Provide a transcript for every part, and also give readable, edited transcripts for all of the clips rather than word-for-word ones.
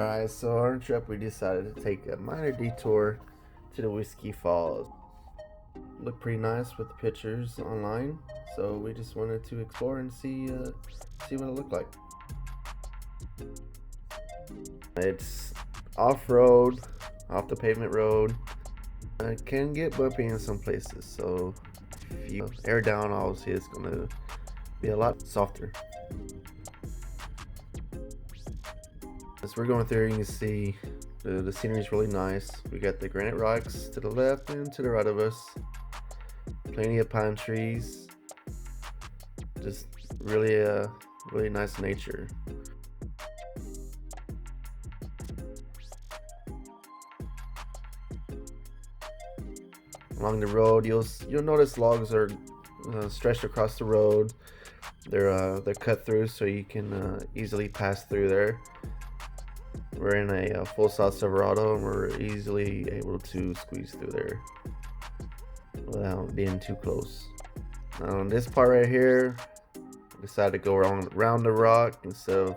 Alright, so on our trip we decided to take a minor detour to the Whisky Falls. Looked pretty nice with the pictures online, so we just wanted to explore and see what it looked like. It's off-road, off the pavement road. It can get bumpy in some places, so if you air down, obviously it's going to be a lot softer. As we're going through, you can see the scenery is really nice. We got the granite rocks to the left and to the right of us. Plenty of pine trees. Just really nice nature. Along the road, you'll notice logs are stretched across the road. They're cut through so you can easily pass through there. We're in a full-size Silverado and we're easily able to squeeze through there without being too close. Now on this part right here, I decided to go around the rock instead of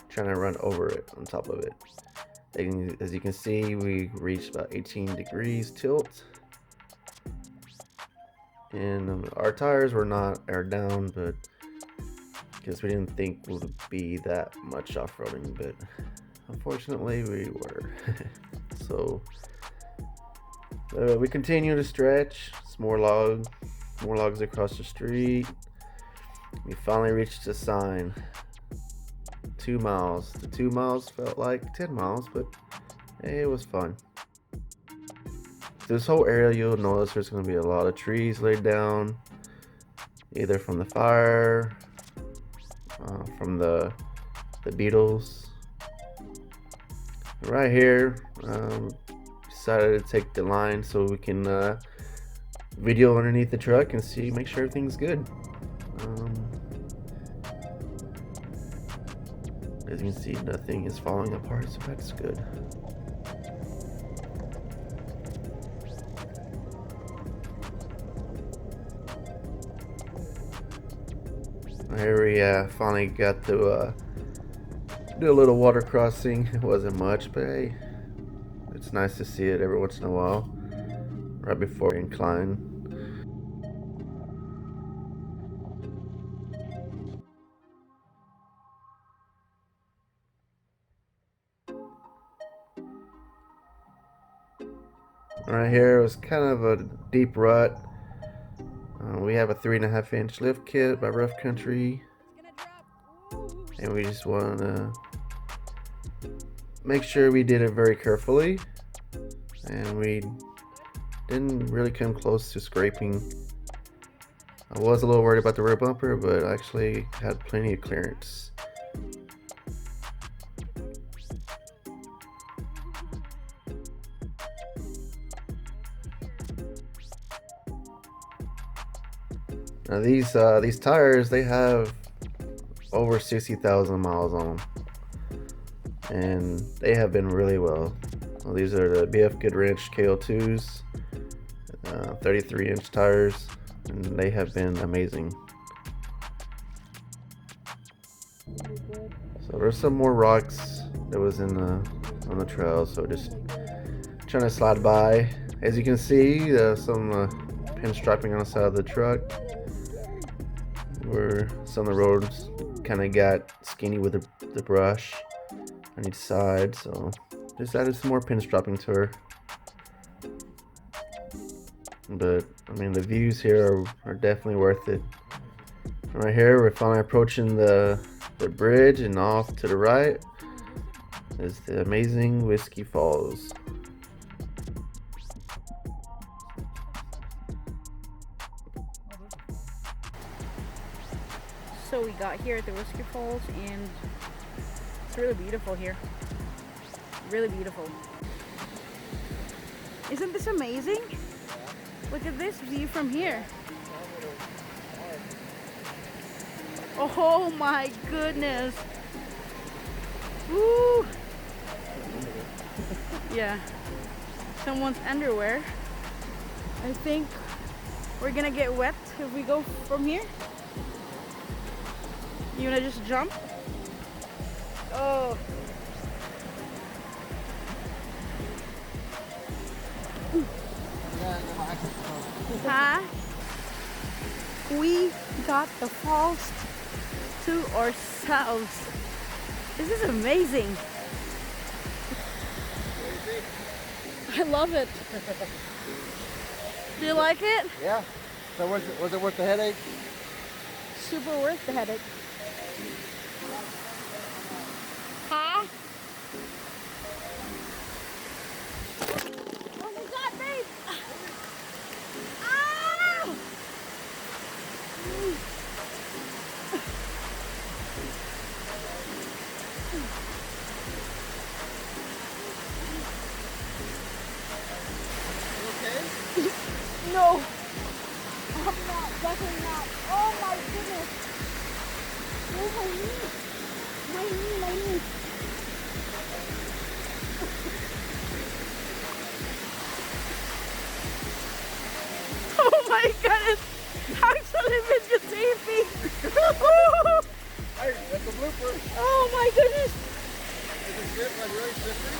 trying to run over it on top of it. As you can see, we reached about 18 degrees tilt. And our tires were not aired down, but because we didn't think it would be that much off-roading, but unfortunately we were. So we continue to stretch. It's more logs across the street. We finally reached the sign. 2 miles. The 2 miles felt like 10 miles, but hey, it was fun. This whole area, you'll notice there's going to be a lot of trees laid down, either from the fire, from the beetles. Right here, decided to take the line so we can video underneath the truck and make sure everything's good. As you can see, nothing is falling apart, so that's good. Here we finally got to do a little water crossing. It wasn't much, but hey, it's nice to see it every once in a while, right before incline. Right here was kind of a deep rut. We have a 3.5-inch lift kit by Rough Country, and we just want to make sure we did it very carefully, and we didn't really come close to scraping. I was a little worried about the rear bumper, but I actually had plenty of clearance. Now these tires, they have over 60,000 miles on them, and they have been really well. These are the BF Goodwrench KO2s, 33-inch tires, and they have been amazing. So there's some more rocks that was on the trail, so just trying to slide by. As you can see, some pinstriping on the side of the truck, where some of the roads kind of got skinny with the brush on each side, so just added some more pinstriping to her. But I mean, the views here are definitely worth it. Right here, we're finally approaching the bridge, and off to the right is the amazing Whisky Falls. So we got here at the Whisky Falls, and it's really beautiful here. Really beautiful. Isn't this amazing? Look at this view from here. Oh my goodness. Woo! Yeah. Someone's underwear. I think we're gonna get wet if we go from here. You wanna just jump? Oh. Huh? We got the falls to ourselves. This is amazing. I love it. Do you like it? Yeah. So was it worth the headache? Super worth the headache. Huh? Oh my god, babe! Ah! No, I'm not, definitely not. Oh my goodness. Oh my knee. My knee. Oh my goodness. I'm so videotaping. Hey, that's a blooper. Oh my goodness. Is it slip, like really slippery?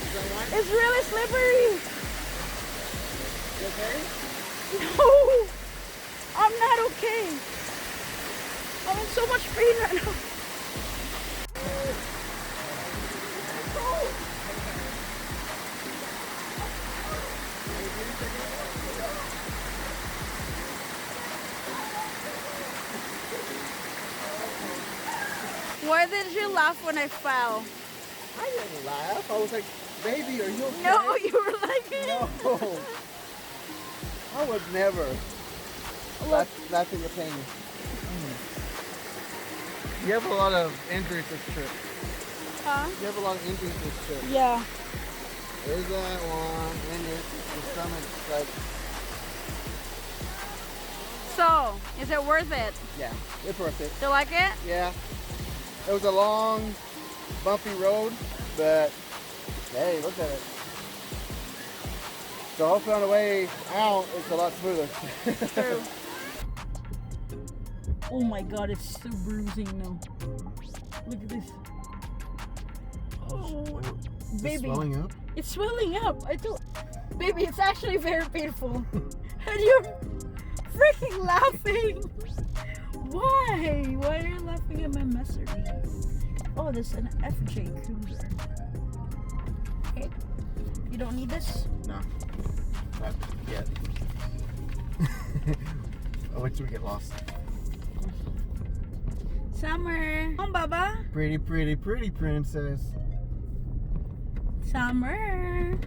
Is that right? It's really slippery. You okay? No, I'm not okay. I'm in so much pain right now. Why did you laugh when I fell? I didn't laugh. I was like, baby, are you okay? No, you were like, No. I would never. Laugh in your pain. You have a lot of injuries this trip. huh? You have a lot of injuries this trip. Yeah. There's that one, and your stomach, like, So, is it worth it? yeah, it's worth it. Do you like it? Yeah. It was a long, bumpy road, but hey, look at it. So hopefully on the way out, it's a lot smoother. True. Oh my god, it's so bruising now. Look at this. Oh, baby. Swelling up? It's swelling up. I don't. Baby, it's actually very painful. And you're freaking laughing. Why? Why are you laughing at my misery? Oh, this is an FJ Cruiser. Okay. You don't need this? No. Not yet. I'll wait till we get lost. Summer. Come, Baba. Pretty, pretty, pretty princess. Summer.